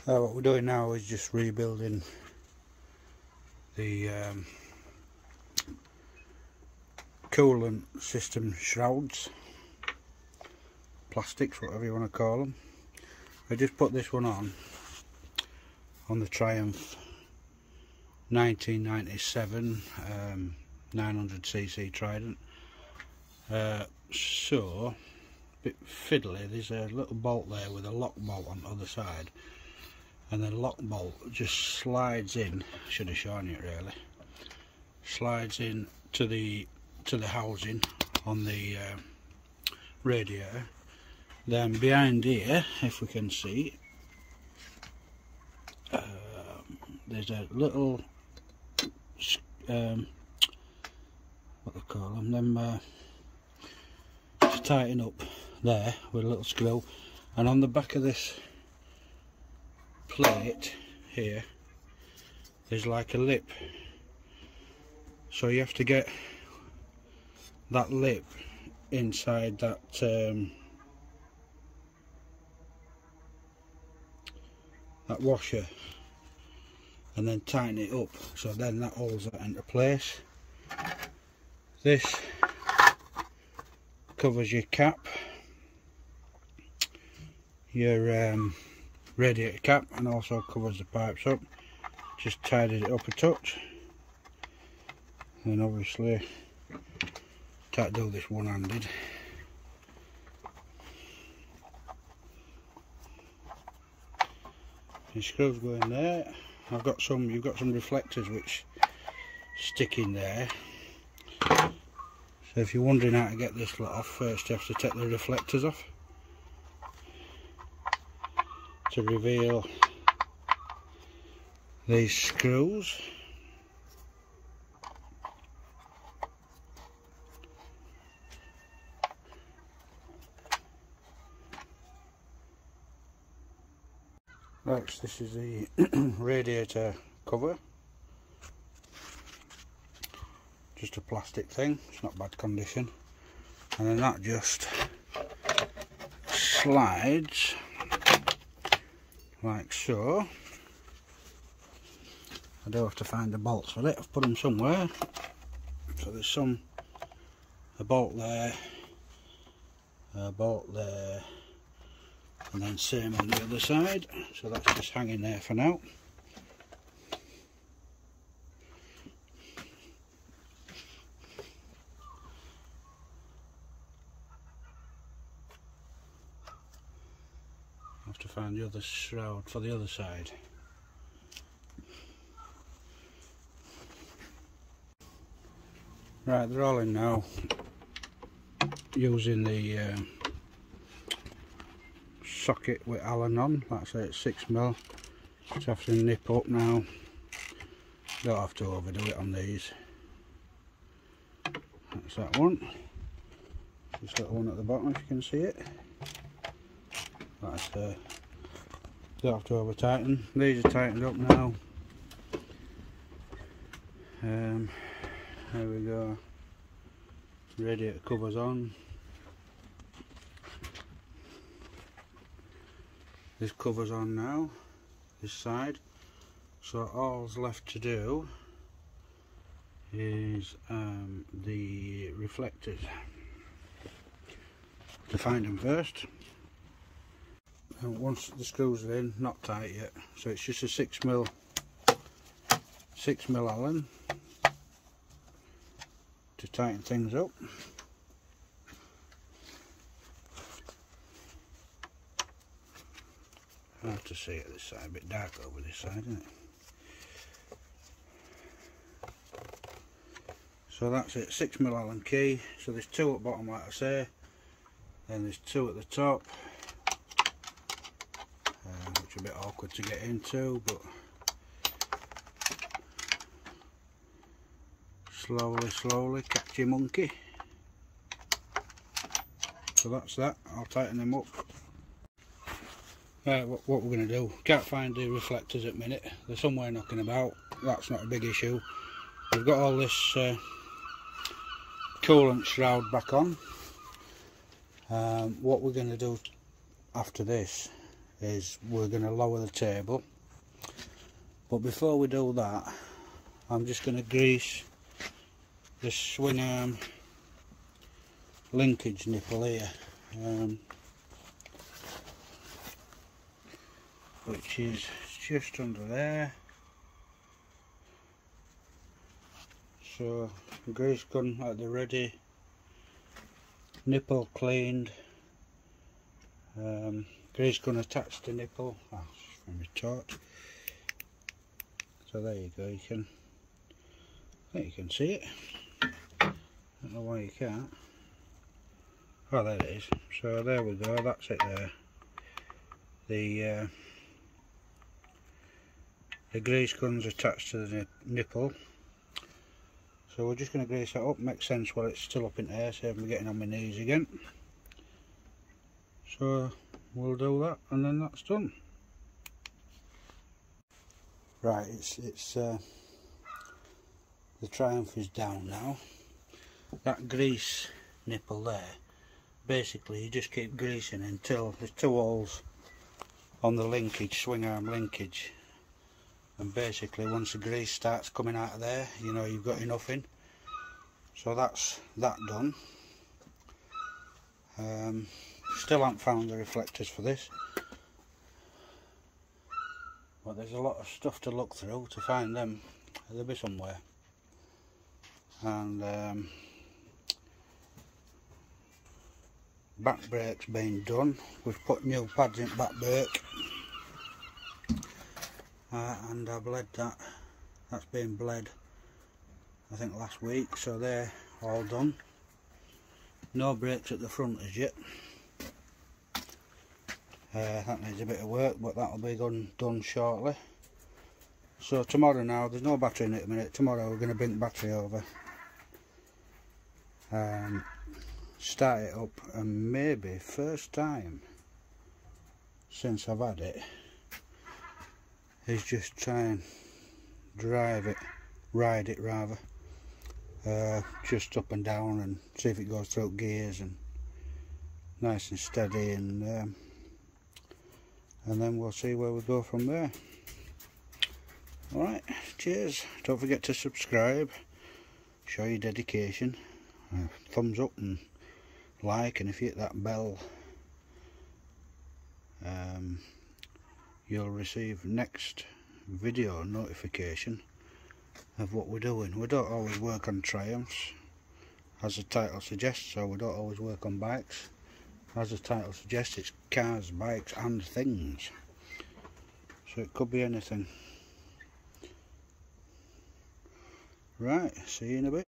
What we're doing now is just rebuilding the coolant system shrouds, plastics, whatever you want to call them. I just put this one on the Triumph 1997 900cc Trident. So a bit fiddly, there's a little bolt there with a lock bolt on the other side, and the lock bolt just slides in. Should have shown you really. Slides in to the housing on the radiator. Then behind here, if we can see, there's a little what they call them, to tighten up there with a little screw, and on the back of this plate here there's like a lip, so you have to get that lip inside that that washer and then tighten it up, so then that holds that into place. This covers your cap, your radiator cap, and also covers the pipes up. Just tidied it up a touch, and obviously can't do this one-handed. The screws go in there. You've got some reflectors which stick in there. So if you're wondering how to get this lot off, first you have to take the reflectors off to reveal these screws. Next, this is the radiator cover. Just a plastic thing, it's not bad condition. And then that just slides like so. I do have to find the bolts for it. I've put them somewhere. So there's a bolt there, a bolt there, and then same on the other side. So that's just hanging there for now. I have to find the other shroud for the other side. Right, they're all in now, using the socket with Allen on. That's it, 6mm. Just have to nip up now. Don't have to overdo it on these. That's that one. This little one at the bottom, if you can see it. That's don't have to over tighten. These are tightened up now. There we go. Radiator covers on. This covers on now, this side. So all's left to do is the reflectors. To find them first. And once the screws are in, not tight yet, so it's just a 6mm Allen to tighten things up. I have to see it this side, a bit dark over this side, isn't it? So that's it, 6mm Allen key. So there's two at the bottom, like I say, then there's two at the top, which are a bit awkward to get into, but slowly, catch your monkey. So that's that, I'll tighten them up. Right, what we're going to do, can't find the reflectors at the minute, they're somewhere knocking about, that's not a big issue. We've got all this coolant shroud back on. What we're going to do after this is we're going to lower the table, but before we do that I'm just going to grease the swing arm linkage nipple here, which is just under there. So grease gun at the ready, nipple cleaned, grease gun attached to nipple. From my torch. So there you go. I think you can see it. I don't know why you can't. Oh, there it is. So there we go. That's it there. The grease gun's attached to the nipple. So we're just going to grease that up. Makes sense while it's still up in the air, save me getting on my knees again. So we'll do that and then that's done. Right, it's the Triumph is down now. That grease nipple there, basically you just keep greasing until there's 2 holes on the linkage, swing arm linkage, and basically once the grease starts coming out of there, you know you've got enough in. So that's that done. Still haven't found the reflectors for this, but there's a lot of stuff to look through to find them. They'll be somewhere. And back brake's been done. We've put new pads in back brake, and I bled that. That's been bled I think last week, so they're all done. No brakes at the front as yet. That needs a bit of work, but that'll be done shortly. So tomorrow now, there's no battery in it at the minute. Tomorrow we're going to bring the battery over, start it up, and maybe first time since I've had it is just try and drive it, ride it rather, just up and down and see if it goes through gears and nice and steady, and then we'll see where we go from there. Alright, cheers. Don't forget to subscribe, show your dedication, thumbs up and like, and if you hit that bell you'll receive next video notification of what we're doing. We don't always work on Triumphs, as the title suggests, so we don't always work on bikes. As the title suggests, it's cars, bikes and things, so it could be anything. Right, see you in a bit.